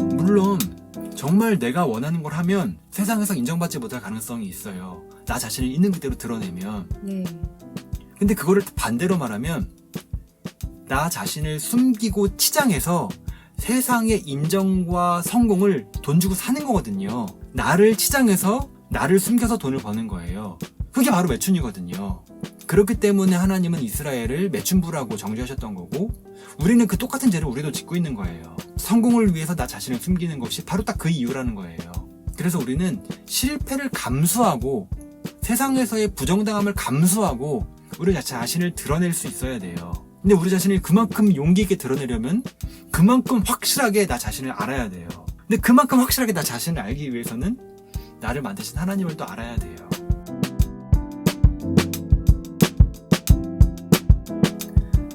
물론 정말 내가 원하는 걸 하면 세상에서 인정받지 못할 가능성이 있어요. 나 자신을 있는 그대로 드러내면. 네. 근데 그거를 반대로 말하면 나 자신을 숨기고 치장해서 세상의 인정과 성공을 돈 주고 사는 거거든요. 나를 치장해서 나를 숨겨서 돈을 버는 거예요. 그게 바로 매춘이거든요. 그렇기 때문에 하나님은 이스라엘을 매춘부라고 정죄하셨던 거고, 우리는 그 똑같은 죄를 우리도 짓고 있는 거예요. 성공을 위해서 나 자신을 숨기는 것이 바로 딱 그 이유라는 거예요. 그래서 우리는 실패를 감수하고 세상에서의 부정당함을 감수하고 우리 자신을 드러낼 수 있어야 돼요. 근데 우리 자신을 그만큼 용기 있게 드러내려면 그만큼 확실하게 나 자신을 알아야 돼요. 근데 그만큼 확실하게 나 자신을 알기 위해서는 나를 만드신 하나님을 또 알아야 돼요.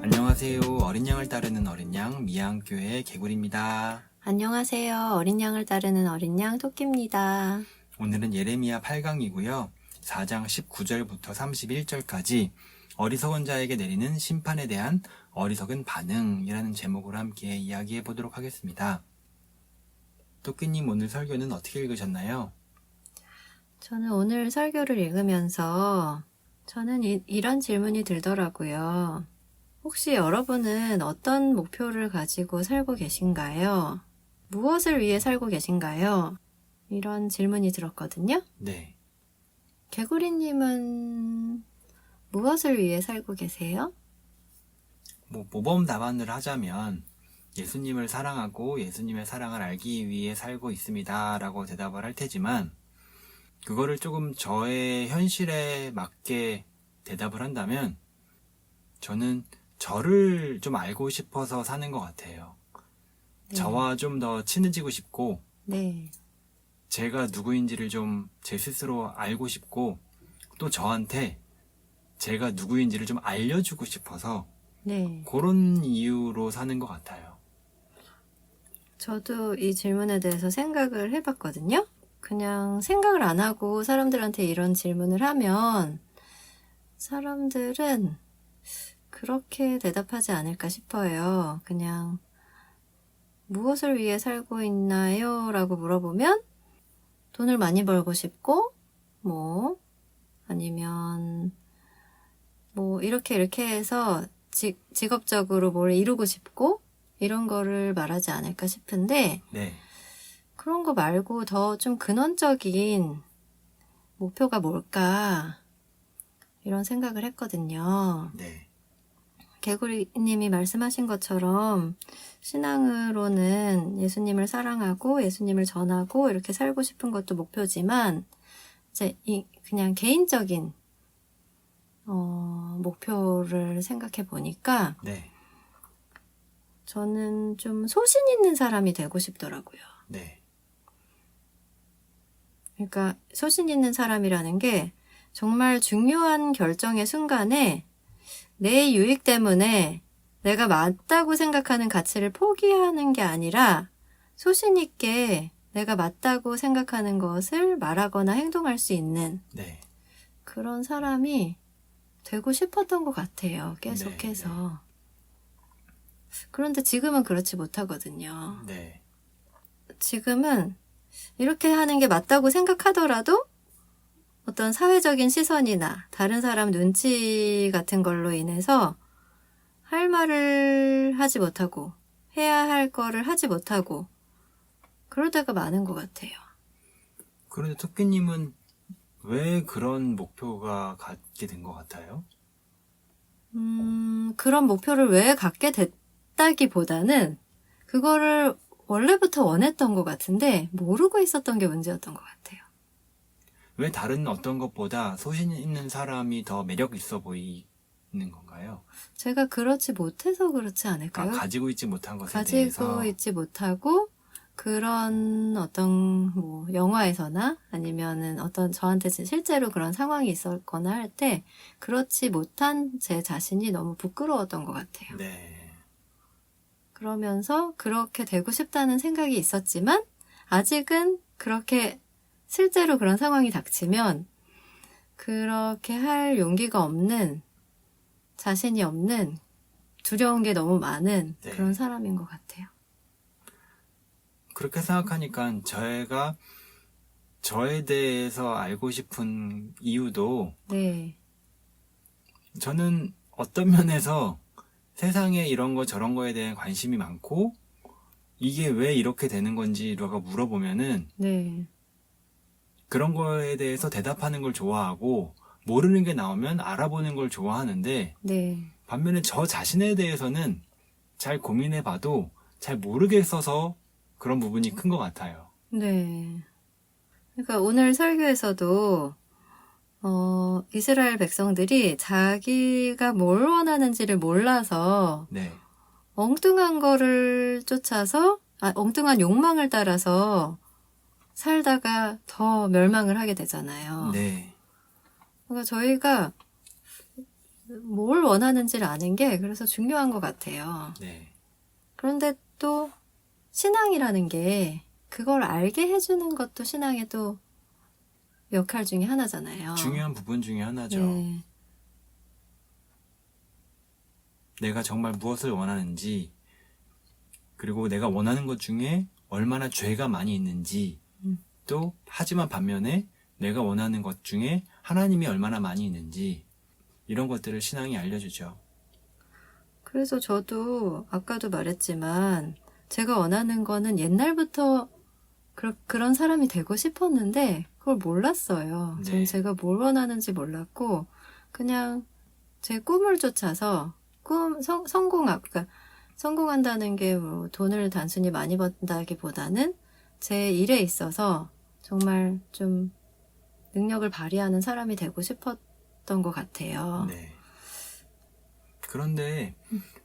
안녕하세요. 어린 양을 따르는 어린 양 미양교회 개굴입니다. 안녕하세요. 어린 양을 따르는 어린 양 토끼입니다. 오늘은 예레미야 8강이고요. 4장 19절부터 31절까지 어리석은 자에게 내리는 심판에 대한 어리석은 반응이라는 제목으로 함께 이야기해 보도록 하겠습니다. 토끼님, 오늘 설교는 어떻게 읽으셨나요? 저는 오늘 설교를 읽으면서 저는 이런 질문이 들더라고요. 혹시 여러분은 어떤 목표를 가지고 살고 계신가요? 무엇을 위해 살고 계신가요? 이런 질문이 들었거든요. 네. 개구리님은 무엇을 위해 살고 계세요? 모범 답안을 하자면 예수님을 사랑하고 예수님의 사랑을 알기 위해 살고 있습니다 라고 대답을 할 테지만, 그거를 조금 저의 현실에 맞게 대답을 한다면 저는 저를 좀 알고 싶어서 사는 것 같아요. 네. 저와 좀 더 친해지고 싶고, 네. 제가 누구인지를 좀 제 스스로 알고 싶고, 또 저한테 제가 누구인지를 좀 알려주고 싶어서 네. 그런 이유로 사는 것 같아요. 저도 이 질문에 대해서 생각을 해봤거든요. 그냥 생각을 안 하고 사람들한테 이런 질문을 하면 사람들은 그렇게 대답하지 않을까 싶어요. 그냥 무엇을 위해 살고 있나요? 라고 물어보면 돈을 많이 벌고 싶고, 아니면 이렇게 해서 직업적으로 뭘 이루고 싶고 이런 거를 말하지 않을까 싶은데, 네. 그런 거 말고 더 좀 근원적인 목표가 뭘까 이런 생각을 했거든요. 네. 개구리님이 말씀하신 것처럼 신앙으로는 예수님을 사랑하고 예수님을 전하고 이렇게 살고 싶은 것도 목표지만, 이제 그냥 개인적인 목표를 생각해 보니까 네. 저는 좀 소신 있는 사람이 되고 싶더라고요. 네. 그러니까 소신 있는 사람이라는 게 정말 중요한 결정의 순간에 내 유익 때문에 내가 맞다고 생각하는 가치를 포기하는 게 아니라 소신 있게 내가 맞다고 생각하는 것을 말하거나 행동할 수 있는 네. 그런 사람이 되고 싶었던 것 같아요. 계속해서. 그런데 지금은 그렇지 못하거든요. 네. 지금은 이렇게 하는 게 맞다고 생각하더라도 어떤 사회적인 시선이나 다른 사람 눈치 같은 걸로 인해서 할 말을 하지 못하고 해야 할 거를 하지 못하고 그럴 때가 많은 것 같아요. 그런데 토끼님은 왜 그런 목표가 갖게 된 것 같아요? 그런 목표를 왜 갖게 됐다기보다는 그거를 원래부터 원했던 것 같은데 모르고 있었던 게 문제였던 것 같아요. 왜 다른 어떤 것보다 소신 있는 사람이 더 매력 있어 보이는 건가요? 제가 그렇지 못해서 그렇지 않을까요? 가지고 있지 못한 것에 가지고 대해서. 있지 못하고 그런 어떤 영화에서나 아니면은 어떤 저한테 실제로 그런 상황이 있었거나 할 때 그렇지 못한 제 자신이 너무 부끄러웠던 것 같아요. 네. 그러면서 그렇게 되고 싶다는 생각이 있었지만 아직은 그렇게 실제로 그런 상황이 닥치면 그렇게 할 용기가 없는, 자신이 없는, 두려운 게 너무 많은 네. 그런 사람인 것 같아요. 그렇게 생각하니까 저희가 저에 대해서 알고 싶은 이유도 네. 저는 어떤 면에서 세상에 이런 거 저런 거에 대한 관심이 많고 이게 왜 이렇게 되는 건지라고 물어보면은 네. 그런 거에 대해서 대답하는 걸 좋아하고 모르는 게 나오면 알아보는 걸 좋아하는데 네. 반면에 저 자신에 대해서는 잘 고민해 봐도 잘 모르겠어서 그런 부분이 큰 것 같아요. 네. 그러니까 오늘 설교에서도 이스라엘 백성들이 자기가 뭘 원하는지를 몰라서 네. 엉뚱한 거를 쫓아서, 엉뚱한 욕망을 따라서 살다가 더 멸망을 하게 되잖아요. 네. 그러니까 저희가 뭘 원하는지를 아는 게 그래서 중요한 것 같아요. 네. 그런데 또 신앙이라는 게 그걸 알게 해주는 것도 신앙의 또 역할 중에 하나잖아요. 중요한 부분 중에 하나죠. 네. 내가 정말 무엇을 원하는지, 그리고 내가 원하는 것 중에 얼마나 죄가 많이 있는지, 또, 하지만 반면에 내가 원하는 것 중에 하나님이 얼마나 많이 있는지, 이런 것들을 신앙이 알려주죠. 그래서 저도 아까도 말했지만 제가 원하는 거는 옛날부터 그런 사람이 되고 싶었는데 그걸 몰랐어요. 네. 저는 제가 뭘 원하는지 몰랐고 그냥 제 꿈을 쫓아서 그러니까 성공한다는 게 뭐 돈을 단순히 많이 번다기보다는 제 일에 있어서 정말 좀 능력을 발휘하는 사람이 되고 싶었던 것 같아요. 네. 그런데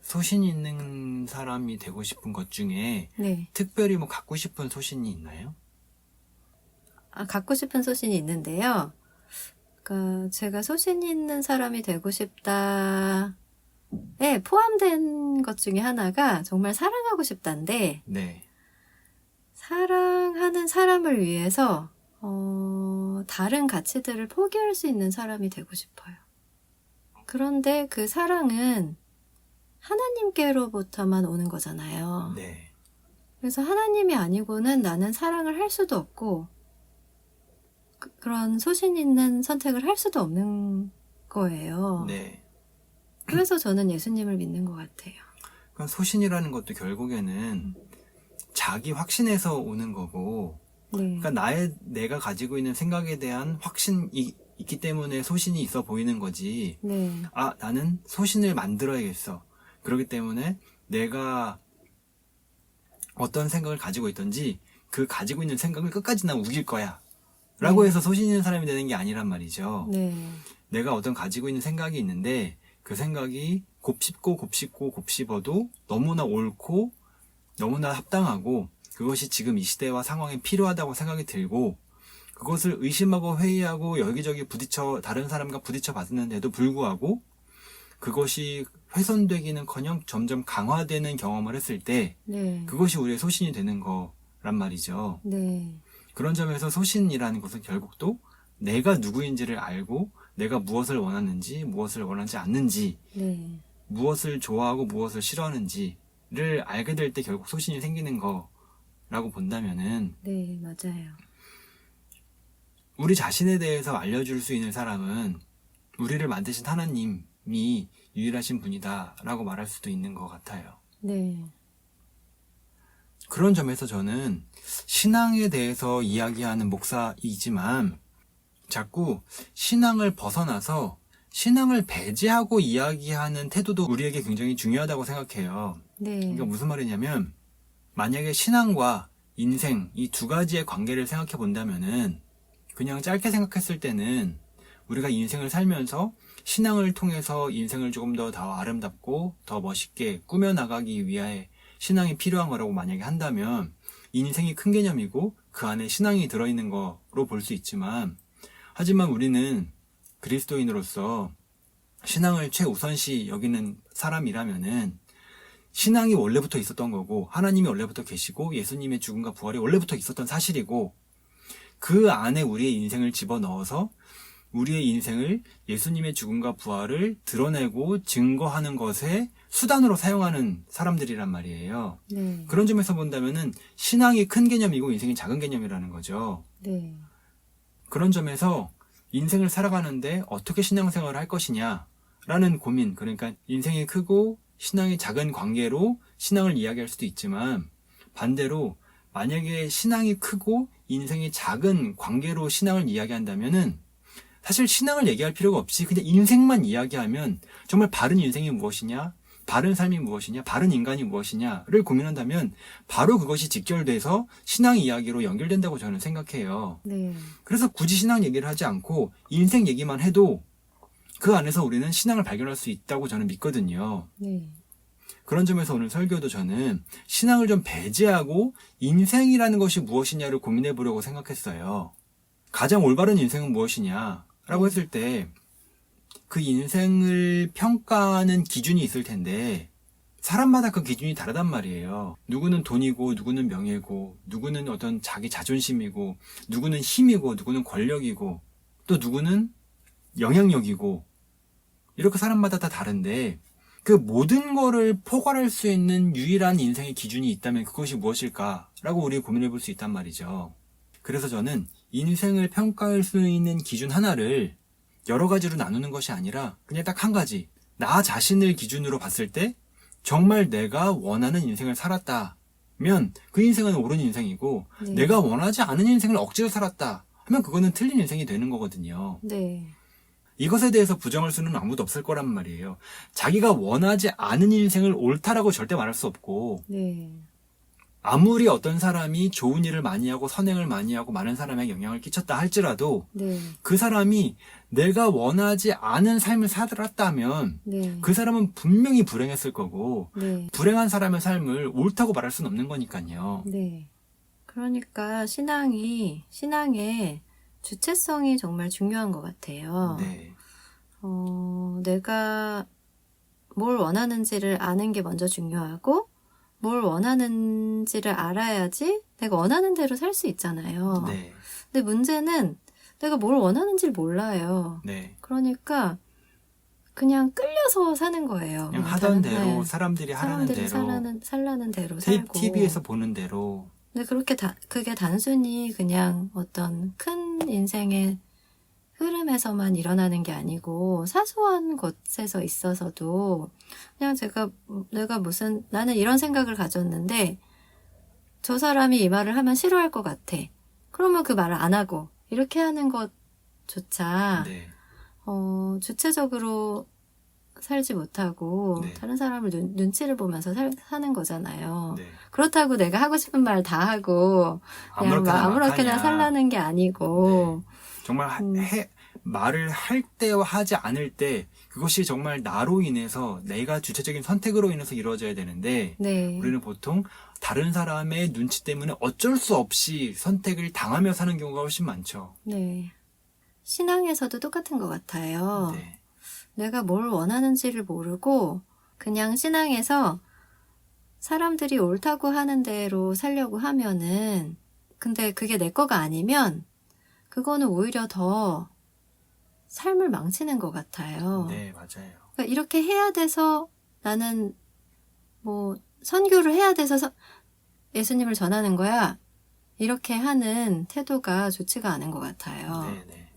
소신 있는 사람이 되고 싶은 것 중에 네. 특별히 뭐 갖고 싶은 소신이 있나요? 갖고 싶은 소신이 있는데요. 그러니까 제가 소신 있는 사람이 되고 싶다에 포함된 것 중에 하나가 정말 사랑하고 싶다인데 네. 사랑하는 사람을 위해서 다른 가치들을 포기할 수 있는 사람이 되고 싶어요. 그런데 그 사랑은 하나님께로부터만 오는 거잖아요. 네. 그래서 하나님이 아니고는 나는 사랑을 할 수도 없고 그런 소신 있는 선택을 할 수도 없는 거예요. 네. 그래서 저는 예수님을 믿는 것 같아요. 그러니까 소신이라는 것도 결국에는 자기 확신에서 오는 거고, 네. 그러니까 내가 가지고 있는 생각에 대한 확신이 있기 때문에 소신이 있어 보이는 거지. 네. 나는 소신을 만들어야겠어. 그렇기 때문에 내가 어떤 생각을 가지고 있든지 그 가지고 있는 생각을 끝까지 난 우길 거야. 라고 해서 소신 있는 사람이 되는 게 아니란 말이죠. 네. 내가 어떤 가지고 있는 생각이 있는데 그 생각이 곱씹어도 너무나 옳고 너무나 합당하고 그것이 지금 이 시대와 상황에 필요하다고 생각이 들고 그것을 의심하고 회의하고 여기저기 다른 사람과 부딪혀 봤는데도 불구하고 그것이 훼손되기는커녕 점점 강화되는 경험을 했을 때 네. 그것이 우리의 소신이 되는 거란 말이죠. 네. 그런 점에서 소신이라는 것은 결국 또 내가 누구인지를 알고 내가 무엇을 원하는지 무엇을 원하지 않는지 네. 무엇을 좋아하고 무엇을 싫어하는지를 알게 될 때 결국 소신이 생기는 거라고 본다면은 네, 맞아요. 우리 자신에 대해서 알려줄 수 있는 사람은 우리를 만드신 하나님이 유일하신 분이다 라고 말할 수도 있는 것 같아요. 네. 그런 점에서 저는 신앙에 대해서 이야기하는 목사이지만 자꾸 신앙을 벗어나서 신앙을 배제하고 이야기하는 태도도 우리에게 굉장히 중요하다고 생각해요. 네. 그러니까 무슨 말이냐면 만약에 신앙과 인생 이 두 가지의 관계를 생각해 본다면은 그냥 짧게 생각했을 때는 우리가 인생을 살면서 신앙을 통해서 인생을 조금 더 아름답고 더 멋있게 꾸며나가기 위해 신앙이 필요한 거라고 만약에 한다면 인생이 큰 개념이고 그 안에 신앙이 들어있는 거로 볼 수 있지만 하지만 우리는 그리스도인으로서 신앙을 최우선시 여기는 사람이라면은 신앙이 원래부터 있었던 거고 하나님이 원래부터 계시고 예수님의 죽음과 부활이 원래부터 있었던 사실이고 그 안에 우리의 인생을 집어넣어서 우리의 인생을 예수님의 죽음과 부활을 드러내고 증거하는 것에 수단으로 사용하는 사람들이란 말이에요. 네. 그런 점에서 본다면은 신앙이 큰 개념이고 인생이 작은 개념이라는 거죠. 네. 그런 점에서 인생을 살아가는데 어떻게 신앙생활을 할 것이냐라는 고민, 그러니까 인생이 크고 신앙이 작은 관계로 신앙을 이야기할 수도 있지만 반대로 만약에 신앙이 크고 인생이 작은 관계로 신앙을 이야기한다면은 사실 신앙을 얘기할 필요가 없이 그냥 인생만 이야기하면 정말 바른 인생이 무엇이냐, 바른 삶이 무엇이냐, 바른 인간이 무엇이냐를 고민한다면 바로 그것이 직결돼서 신앙 이야기로 연결된다고 저는 생각해요. 네. 그래서 굳이 신앙 얘기를 하지 않고 인생 얘기만 해도 그 안에서 우리는 신앙을 발견할 수 있다고 저는 믿거든요. 네. 그런 점에서 오늘 설교도 저는 신앙을 좀 배제하고 인생이라는 것이 무엇이냐를 고민해 보려고 생각했어요. 가장 올바른 인생은 무엇이냐라고 했을 때 그 인생을 평가하는 기준이 있을 텐데 사람마다 그 기준이 다르단 말이에요. 누구는 돈이고 누구는 명예고 누구는 어떤 자기 자존심이고 누구는 힘이고 누구는 권력이고 또 누구는 영향력이고 이렇게 사람마다 다 다른데 그 모든 거를 포괄할 수 있는 유일한 인생의 기준이 있다면 그것이 무엇일까라고 우리 고민해 볼 수 있단 말이죠. 그래서 저는 인생을 평가할 수 있는 기준 하나를 여러 가지로 나누는 것이 아니라 그냥 딱 한 가지, 나 자신을 기준으로 봤을 때 정말 내가 원하는 인생을 살았다면 그 인생은 옳은 인생이고 네. 내가 원하지 않은 인생을 억지로 살았다 하면 그거는 틀린 인생이 되는 거거든요. 네. 이것에 대해서 부정할 수는 아무도 없을 거란 말이에요. 자기가 원하지 않은 인생을 옳다라고 절대 말할 수 없고 네. 아무리 어떤 사람이 좋은 일을 많이 하고 선행을 많이 하고 많은 사람에게 영향을 끼쳤다 할지라도 네. 그 사람이 내가 원하지 않은 삶을 살았다면 네. 그 사람은 분명히 불행했을 거고 네. 불행한 사람의 삶을 옳다고 말할 수는 없는 거니까요. 네. 그러니까 신앙의 주체성이 정말 중요한 것 같아요. 네. 내가 뭘 원하는지를 아는 게 먼저 중요하고, 뭘 원하는지를 알아야지 내가 원하는 대로 살 수 있잖아요. 네. 근데 문제는 내가 뭘 원하는지를 몰라요. 네. 그러니까 그냥 끌려서 사는 거예요. 그냥 하던 대로 네. 사람들이 하라는 사람들이 대로 살라는 대로 살고. TV에서 보는 대로. 근데 그게 단순히 그냥 어떤 큰 인생의 흐름에서만 일어나는 게 아니고 사소한 것에서 있어서도 그냥 나는 이런 생각을 가졌는데 저 사람이 이 말을 하면 싫어할 것 같아. 그러면 그 말을 안 하고 이렇게 하는 것조차 네. 주체적으로 살지 못하고 네. 다른 사람을 눈치를 보면서 사는 거잖아요. 네. 그렇다고 내가 하고 싶은 말 다 하고 그냥 아무렇게나 하냐. 살라는 게 아니고 정말 말을 할 때와 하지 않을 때 그것이 정말 나로 인해서 내가 주체적인 선택으로 인해서 이루어져야 되는데 네. 우리는 보통 다른 사람의 눈치 때문에 어쩔 수 없이 선택을 당하며 사는 경우가 훨씬 많죠. 네. 신앙에서도 똑같은 것 같아요. 네. 내가 뭘 원하는지를 모르고 그냥 신앙에서 사람들이 옳다고 하는 대로 살려고 하면은 근데 그게 내 거가 아니면 그거는 오히려 더 삶을 망치는 것 같아요. 네, 맞아요. 그러니까 이렇게 해야 돼서 나는 뭐 선교를 해야 돼서 예수님을 전하는 거야. 이렇게 하는 태도가 좋지가 않은 것 같아요. 네, 네.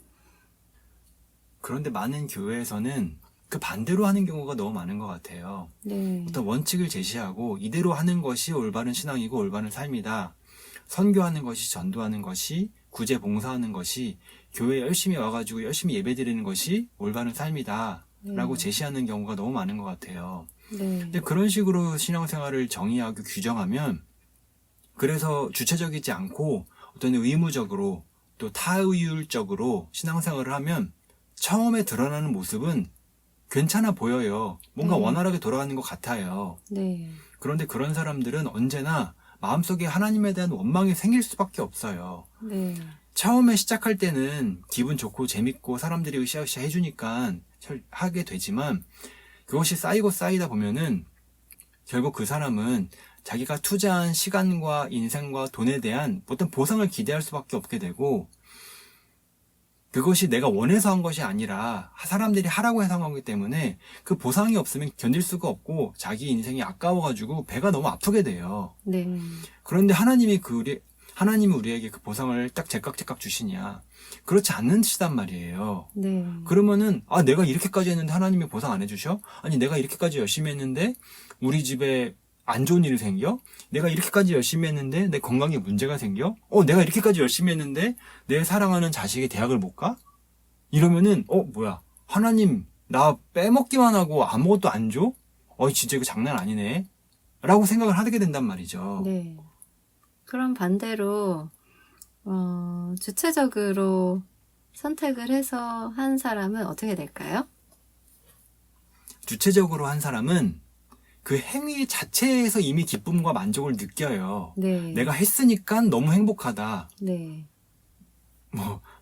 그런데 많은 교회에서는 그 반대로 하는 경우가 너무 많은 것 같아요. 네. 어떤 원칙을 제시하고 이대로 하는 것이 올바른 신앙이고 올바른 삶이다. 선교하는 것이, 전도하는 것이, 구제 봉사하는 것이, 교회에 열심히 와가지고 열심히 예배드리는 것이 올바른 삶이다 라고 제시하는 경우가 너무 많은 것 같아요. 네. 근데 그런 식으로 신앙생활을 정의하고 규정하면 그래서 주체적이지 않고 어떤 의무적으로 또 타의율적으로 신앙생활을 하면 처음에 드러나는 모습은 괜찮아 보여요. 뭔가 네. 원활하게 돌아가는 것 같아요. 네. 그런데 그런 사람들은 언제나 마음속에 하나님에 대한 원망이 생길 수밖에 없어요. 네. 처음에 시작할 때는 기분 좋고 재밌고 사람들이 으쌰으쌰 해주니까 하게 되지만 그것이 쌓이고 쌓이다 보면은 결국 그 사람은 자기가 투자한 시간과 인생과 돈에 대한 어떤 보상을 기대할 수밖에 없게 되고 그것이 내가 원해서 한 것이 아니라 사람들이 하라고 해서 한 거기 때문에 그 보상이 없으면 견딜 수가 없고 자기 인생이 아까워가지고 배가 너무 아프게 돼요. 네. 그런데 하나님이 우리에게 그 보상을 딱 제깍제깍 주시냐? 그렇지 않는 뜻이단 말이에요. 네. 그러면은 내가 이렇게까지 했는데 하나님이 보상 안 해주셔? 아니 내가 이렇게까지 열심히 했는데 우리 집에 안 좋은 일이 생겨? 내가 이렇게까지 열심히 했는데 내 건강에 문제가 생겨? 내가 이렇게까지 열심히 했는데 내 사랑하는 자식이 대학을 못 가? 이러면은 뭐야 하나님 나 빼먹기만 하고 아무것도 안 줘? 진짜 이거 장난 아니네 라고 생각을 하게 된단 말이죠. 네. 그럼 반대로 주체적으로 선택을 해서 한 사람은 어떻게 될까요? 주체적으로 한 사람은 그 행위 자체에서 이미 기쁨과 만족을 느껴요. 네. 내가 했으니까 너무 행복하다. 네.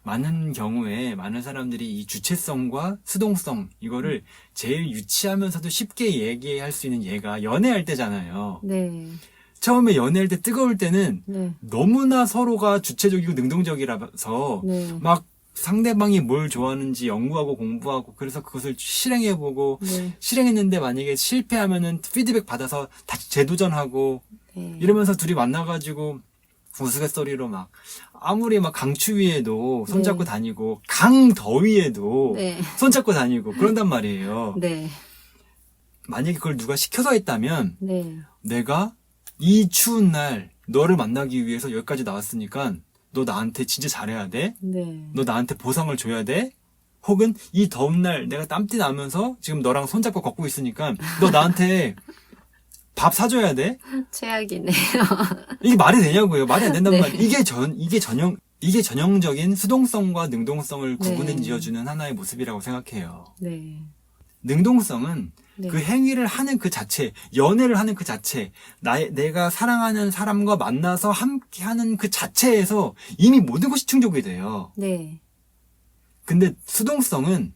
많은 경우에 많은 사람들이 이 주체성과 수동성 이거를 제일 유치하면서도 쉽게 얘기할 수 있는 예가 연애할 때잖아요. 네. 처음에 연애할 때 뜨거울 때는 네. 너무나 서로가 주체적이고 능동적이라서 네. 막 상대방이 뭘 좋아하는지 연구하고 공부하고 그래서 그것을 실행해보고 네. 실행했는데 만약에 실패하면은 피드백 받아서 다시 재도전하고 네. 이러면서 둘이 만나가지고 우스갯소리로 막 아무리 막 강추위에도 손잡고 네. 다니고 강더위에도 네. 손잡고 다니고 그런단 말이에요. 네. 만약에 그걸 누가 시켜서 했다면 네. 내가 이 추운 날 너를 만나기 위해서 여기까지 나왔으니까 너 나한테 진짜 잘해야 돼? 네. 너 나한테 보상을 줘야 돼? 혹은 이 더운 날 내가 땀띠 나면서 지금 너랑 손잡고 걷고 있으니까 너 나한테 밥 사줘야 돼? 최악이네요. 이게 말이 되냐고요. 말이 안 된단 네. 말이에요. 이게 전형적인 수동성과 능동성을 네. 구분해 지어주는 하나의 모습이라고 생각해요. 네. 능동성은 네. 그 행위를 하는 그 자체, 연애를 하는 그 자체, 내가 사랑하는 사람과 만나서 함께 하는 그 자체에서 이미 모든 것이 충족이 돼요. 네. 근데 수동성은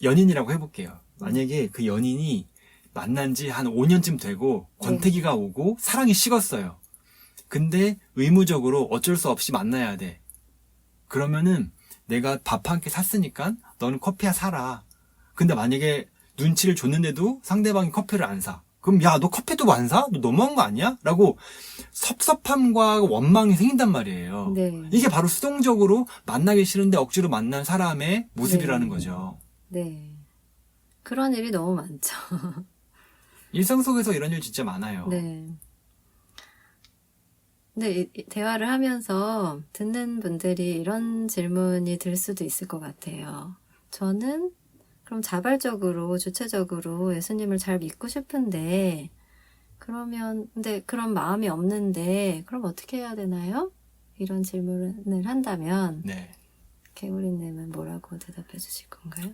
연인이라고 해볼게요. 만약에 그 연인이 만난 지 한 5년쯤 되고 권태기가 오고 사랑이 식었어요. 근데 의무적으로 어쩔 수 없이 만나야 돼. 그러면은 내가 밥 한 끼 샀으니까 너는 커피 사라. 근데 만약에 눈치를 줬는데도 상대방이 커피를 안 사. 그럼 야, 너 커피도 안 사? 너 너무한 거 아니야? 라고 섭섭함과 원망이 생긴단 말이에요. 네. 이게 바로 수동적으로 만나기 싫은데 억지로 만난 사람의 모습이라는 네. 거죠. 네. 그런 일이 너무 많죠. 일상 속에서 이런 일 진짜 많아요. 네. 근데 이 대화를 하면서 듣는 분들이 이런 질문이 들 수도 있을 것 같아요. 저는 그럼 자발적으로, 주체적으로 예수님을 잘 믿고 싶은데, 근데 그런 마음이 없는데, 그럼 어떻게 해야 되나요? 이런 질문을 한다면, 네. 개구리님은 뭐라고 대답해 주실 건가요?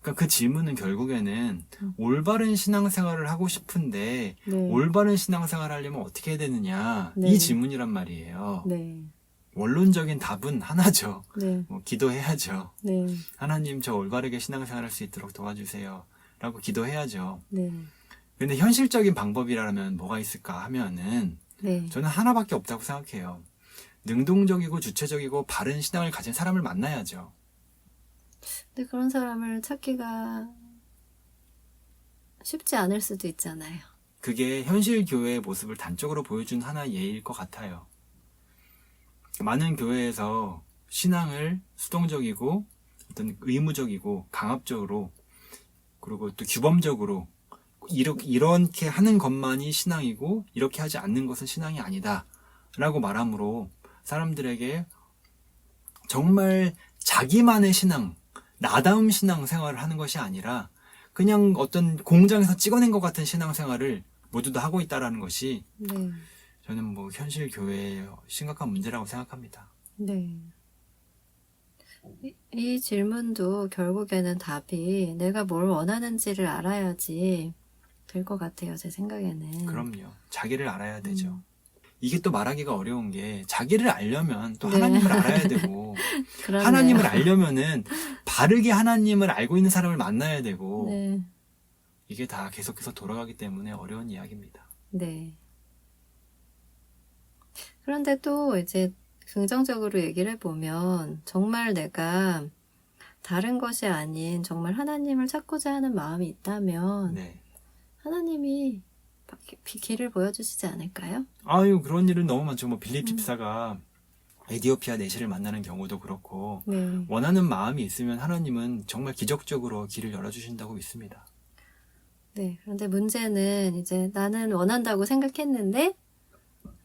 그러니까 그 질문은 결국에는 올바른 신앙생활을 하고 싶은데 네. 올바른 신앙생활을 하려면 어떻게 해야 되느냐 네. 이 질문이란 말이에요. 네. 원론적인 답은 하나죠. 네. 기도해야죠. 네. 하나님 저 올바르게 신앙생활할 수 있도록 도와주세요. 라고 기도해야죠. 네. 근데 현실적인 방법이라면 뭐가 있을까 하면은 네. 저는 하나밖에 없다고 생각해요. 능동적이고 주체적이고 바른 신앙을 가진 사람을 만나야죠. 근데 그런 사람을 찾기가 쉽지 않을 수도 있잖아요. 그게 현실 교회의 모습을 단적으로 보여준 하나의 예일 것 같아요. 많은 교회에서 신앙을 수동적이고 어떤 의무적이고 강압적으로 그리고 또 규범적으로 이렇게 하는 것만이 신앙이고 이렇게 하지 않는 것은 신앙이 아니다 라고 말함으로 사람들에게 정말 자기만의 신앙, 나다움 신앙 생활을 하는 것이 아니라 그냥 어떤 공장에서 찍어낸 것 같은 신앙 생활을 모두 다 하고 있다는 것이 네. 저는 현실 교회의 심각한 문제라고 생각합니다. 네. 이 질문도 결국에는 답이 내가 뭘 원하는지를 알아야지 될 것 같아요, 제 생각에는. 그럼요. 자기를 알아야 되죠. 이게 또 말하기가 어려운 게 자기를 알려면 또 네. 하나님을 알아야 되고 그러네요. 하나님을 알려면은 바르게 하나님을 알고 있는 사람을 만나야 되고 네. 이게 다 계속해서 돌아가기 때문에 어려운 이야기입니다. 네. 그런데 또 이제 긍정적으로 얘기를 해보면 정말 내가 다른 것이 아닌 정말 하나님을 찾고자 하는 마음이 있다면 네. 하나님이 길을 보여주시지 않을까요? 아유, 그런 일은 너무 많죠. 뭐 빌립 집사가 에디오피아 내시를 만나는 경우도 그렇고 네. 원하는 마음이 있으면 하나님은 정말 기적적으로 길을 열어주신다고 믿습니다. 네. 그런데 문제는 이제 나는 원한다고 생각했는데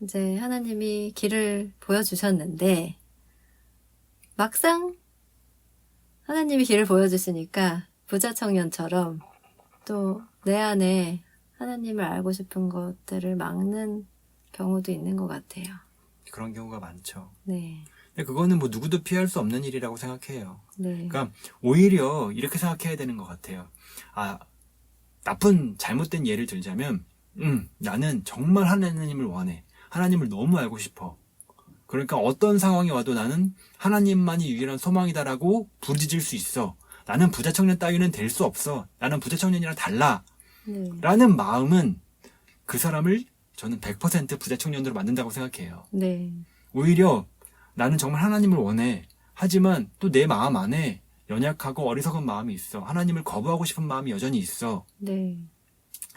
이제 하나님이 길을 보여주셨는데 막상 하나님이 길을 보여주시니까 부자 청년처럼 또 내 안에 하나님을 알고 싶은 것들을 막는 경우도 있는 것 같아요. 그런 경우가 많죠. 네. 근데 그거는 뭐 누구도 피할 수 없는 일이라고 생각해요. 네. 그러니까 오히려 이렇게 생각해야 되는 것 같아요. 아, 나쁜 잘못된 예를 들자면 나는 정말 하나님을 원해. 하나님을 너무 알고 싶어. 그러니까 어떤 상황이 와도 나는 하나님만이 유일한 소망이다라고 부르짖을 수 있어. 나는 부자 청년 따위는 될 수 없어. 나는 부자 청년이랑 달라. 네. 라는 마음은 그 사람을 저는 100% 부자 청년으로 만든다고 생각해요. 네. 오히려 나는 정말 하나님을 원해. 하지만 또 내 마음 안에 연약하고 어리석은 마음이 있어. 하나님을 거부하고 싶은 마음이 여전히 있어. 네.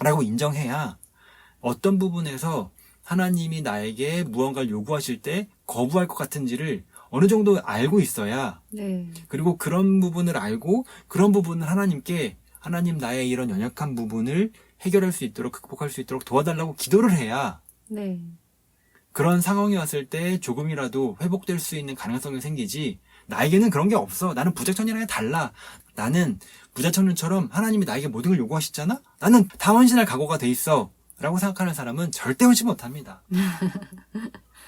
라고 인정해야 어떤 부분에서 하나님이 나에게 무언가를 요구하실 때 거부할 것 같은지를 어느 정도 알고 있어야, 네. 그리고 그런 부분을 알고 그런 부분을 하나님께 하나님 나의 이런 연약한 부분을 해결할 수 있도록, 극복할 수 있도록 도와달라고 기도를 해야 네. 그런 상황이 왔을 때 조금이라도 회복될 수 있는 가능성이 생기지. 나에게는 그런 게 없어. 나는 부자청년이랑 달라. 나는 부자청년처럼 하나님이 나에게 모든 걸 요구하시잖아? 나는 다 헌신할 각오가 돼 있어. 라고 생각하는 사람은 절대 헌신 못합니다.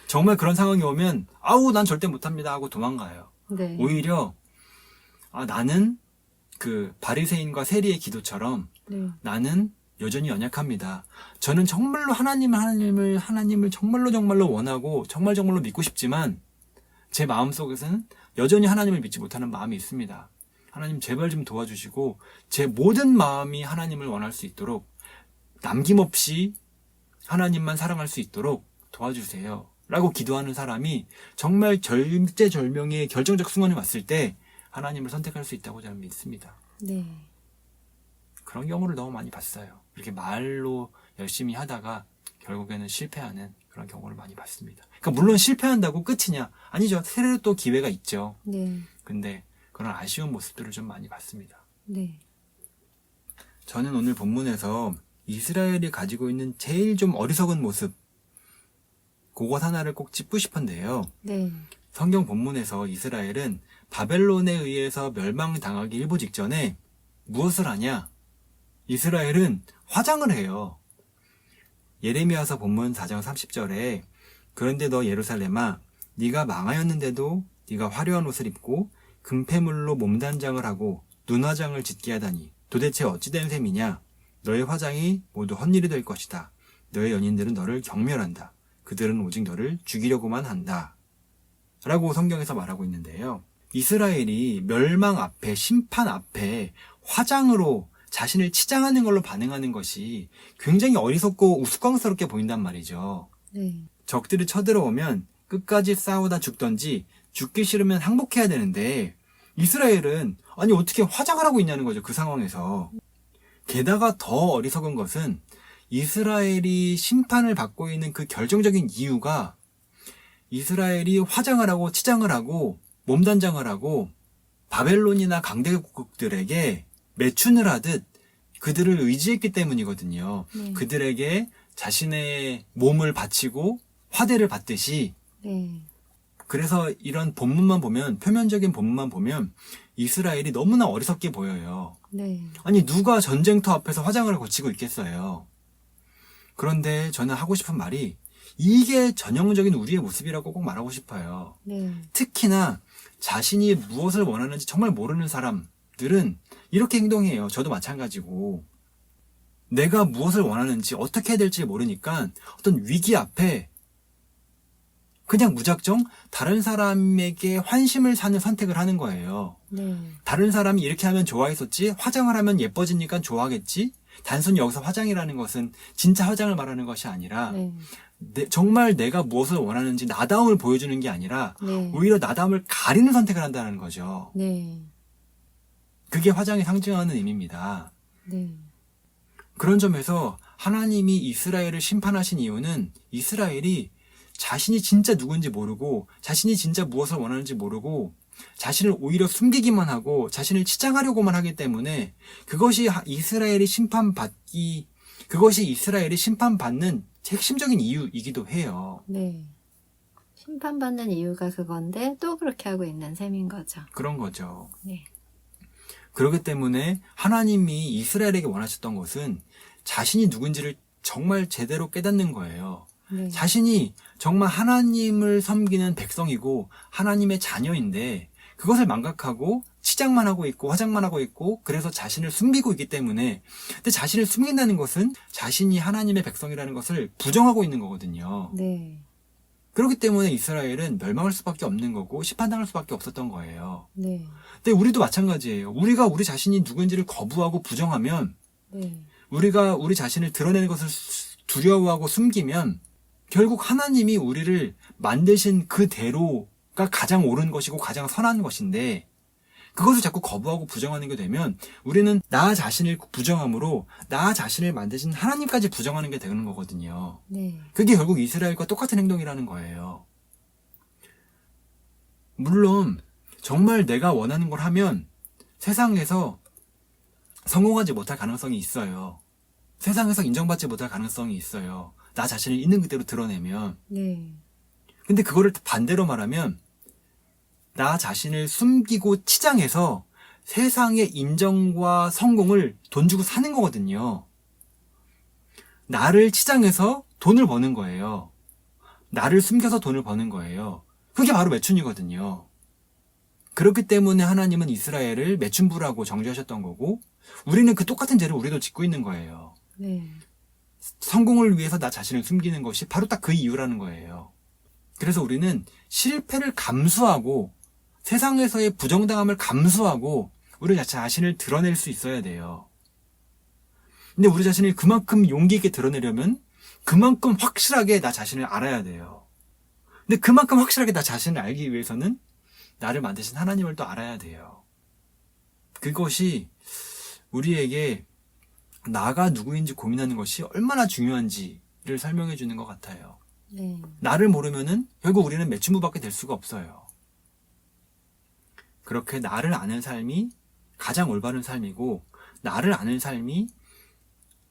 정말 그런 상황이 오면 아우 난 절대 못합니다 하고 도망가요. 네. 오히려 나는 그 바리새인과 세리의 기도처럼 네. 나는 여전히 연약합니다. 저는 정말로 하나님을 정말로 원하고 정말로 믿고 싶지만 제 마음속에서는 여전히 하나님을 믿지 못하는 마음이 있습니다. 하나님 제발 좀 도와주시고 제 모든 마음이 하나님을 원할 수 있도록 남김없이 하나님만 사랑할 수 있도록 도와주세요. 라고 기도하는 사람이 정말 절제절명의 결정적 순간이 왔을 때 하나님을 선택할 수 있다고 저는 믿습니다. 네. 그런 경우를 너무 많이 봤어요. 이렇게 말로 열심히 하다가 결국에는 실패하는 그런 경우를 많이 봤습니다. 그러니까 물론 실패한다고 끝이냐? 아니죠. 새로 또 기회가 있죠. 네. 근데 그런 아쉬운 모습들을 좀 많이 봤습니다. 네. 저는 오늘 본문에서 이스라엘이 가지고 있는 제일 좀 어리석은 모습, 그것 하나를 꼭 짚고 싶은데요. 네. 성경 본문에서 이스라엘은 바벨론에 의해서 멸망당하기 일보 직전에 무엇을 하냐? 이스라엘은 화장을 해요. 예레미야서 본문 4장 30절에 그런데 너 예루살렘아 네가 망하였는데도 네가 화려한 옷을 입고 금폐물로 몸단장을 하고 눈화장을 짓게 하다니 도대체 어찌된 셈이냐? 너의 화장이 모두 헛일이 될 것이다. 너의 연인들은 너를 경멸한다. 그들은 오직 너를 죽이려고만 한다. 라고 성경에서 말하고 있는데요. 이스라엘이 멸망 앞에, 심판 앞에 화장으로 자신을 치장하는 걸로 반응하는 것이 굉장히 어리석고 우스꽝스럽게 보인단 말이죠. 네. 적들이 쳐들어오면 끝까지 싸우다 죽던지 죽기 싫으면 항복해야 되는데 이스라엘은 아니 어떻게 화장을 하고 있냐는 거죠. 그 상황에서. 게다가 더 어리석은 것은 이스라엘이 심판을 받고 있는 그 결정적인 이유가 이스라엘이 화장을 하고 치장을 하고 몸단장을 하고 바벨론이나 강대국들에게 매춘을 하듯 그들을 의지했기 때문이거든요. 네. 그들에게 자신의 몸을 바치고 화대를 받듯이. 네. 그래서 이런 본문만 보면, 표면적인 본문만 보면 이스라엘이 너무나 어리석게 보여요. 네. 아니 누가 전쟁터 앞에서 화장을 고치고 있겠어요. 그런데 저는 하고 싶은 말이 이게 전형적인 우리의 모습이라고 꼭 말하고 싶어요. 네. 특히나 자신이 무엇을 원하는지 정말 모르는 사람들은 이렇게 행동해요. 저도 마찬가지고. 내가 무엇을 원하는지 어떻게 해야 될지 모르니까 어떤 위기 앞에 그냥 무작정 다른 사람에게 환심을 사는 선택을 하는 거예요. 네. 다른 사람이 이렇게 하면 좋아했었지, 화장을 하면 예뻐지니까 좋아하겠지. 단순히 여기서 화장이라는 것은 진짜 화장을 말하는 것이 아니라 네. 정말 내가 무엇을 원하는지 나다움을 보여주는 게 아니라 네. 오히려 나다움을 가리는 선택을 한다는 거죠. 네. 그게 화장이 상징하는 의미입니다. 네. 그런 점에서 하나님이 이스라엘을 심판하신 이유는 이스라엘이 자신이 진짜 누군지 모르고 자신이 진짜 무엇을 원하는지 모르고 자신을 오히려 숨기기만 하고 자신을 치장하려고만 하기 때문에 그것이 이스라엘이 심판받는 핵심적인 이유이기도 해요. 네. 심판받는 이유가 그건데 또 그렇게 하고 있는 셈인 거죠. 그런 거죠. 네. 그렇기 때문에 하나님이 이스라엘에게 원하셨던 것은 자신이 누군지를 정말 제대로 깨닫는 거예요. 네. 자신이 정말 하나님을 섬기는 백성이고 하나님의 자녀인데 그것을 망각하고 치장만 하고 있고 화장만 하고 있고 그래서 자신을 숨기고 있기 때문에 근데 자신을 숨긴다는 것은 자신이 하나님의 백성이라는 것을 부정하고 있는 거거든요. 네. 그렇기 때문에 이스라엘은 멸망할 수밖에 없는 거고 심판당할 수밖에 없었던 거예요. 네. 근데 우리도 마찬가지예요. 우리가 우리 자신이 누군지를 거부하고 부정하면 네. 우리가 우리 자신을 드러내는 것을 두려워하고 숨기면 결국 하나님이 우리를 만드신 그대로가 가장 옳은 것이고 가장 선한 것인데 그것을 자꾸 거부하고 부정하는 게 되면 우리는 나 자신을 부정함으로 나 자신을 만드신 하나님까지 부정하는 게 되는 거거든요. 네. 그게 결국 이스라엘과 똑같은 행동이라는 거예요. 물론 정말 내가 원하는 걸 하면 세상에서 성공하지 못할 가능성이 있어요. 세상에서 인정받지 못할 가능성이 있어요. 나 자신을 있는 그대로 드러내면. 네. 근데 그거를 반대로 말하면 나 자신을 숨기고 치장해서 세상의 인정과 성공을 돈 주고 사는 거거든요. 나를 치장해서 돈을 버는 거예요. 나를 숨겨서 돈을 버는 거예요. 그게 바로 매춘이거든요. 그렇기 때문에 하나님은 이스라엘을 매춘부라고 정죄하셨던 거고 우리는 그 똑같은 죄를 우리도 짓고 있는 거예요. 네. 성공을 위해서 나 자신을 숨기는 것이 바로 딱 그 이유라는 거예요. 그래서 우리는 실패를 감수하고 세상에서의 부정당함을 감수하고 우리 자신을 드러낼 수 있어야 돼요. 근데 우리 자신을 그만큼 용기 있게 드러내려면 그만큼 확실하게 나 자신을 알아야 돼요. 근데 그만큼 확실하게 나 자신을 알기 위해서는 나를 만드신 하나님을 또 알아야 돼요. 그것이 우리에게 나가 누구인지 고민하는 것이 얼마나 중요한지를 설명해 주는 것 같아요. 네. 나를 모르면은 결국 우리는 매춘부밖에 될 수가 없어요. 그렇게 나를 아는 삶이 가장 올바른 삶이고 나를 아는 삶이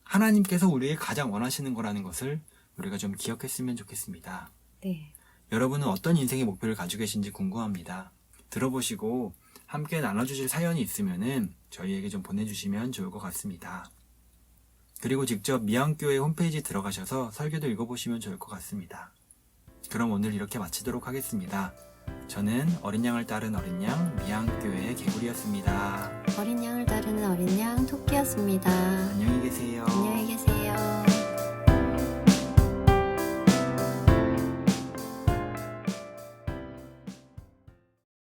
하나님께서 우리에게 가장 원하시는 거라는 것을 우리가 좀 기억했으면 좋겠습니다. 네. 여러분은 어떤 인생의 목표를 가지고 계신지 궁금합니다. 들어보시고 함께 나눠주실 사연이 있으면은 저희에게 좀 보내주시면 좋을 것 같습니다. 그리고 직접 미양교회 홈페이지 들어가셔서 설교도 읽어보시면 좋을 것 같습니다. 그럼 오늘 이렇게 마치도록 하겠습니다. 저는 어린 양을 따른 어린 양 미양교회의 개구리였습니다. 어린 양을 따르는 어린 양 토끼였습니다. 안녕히 계세요. 안녕히 계세요.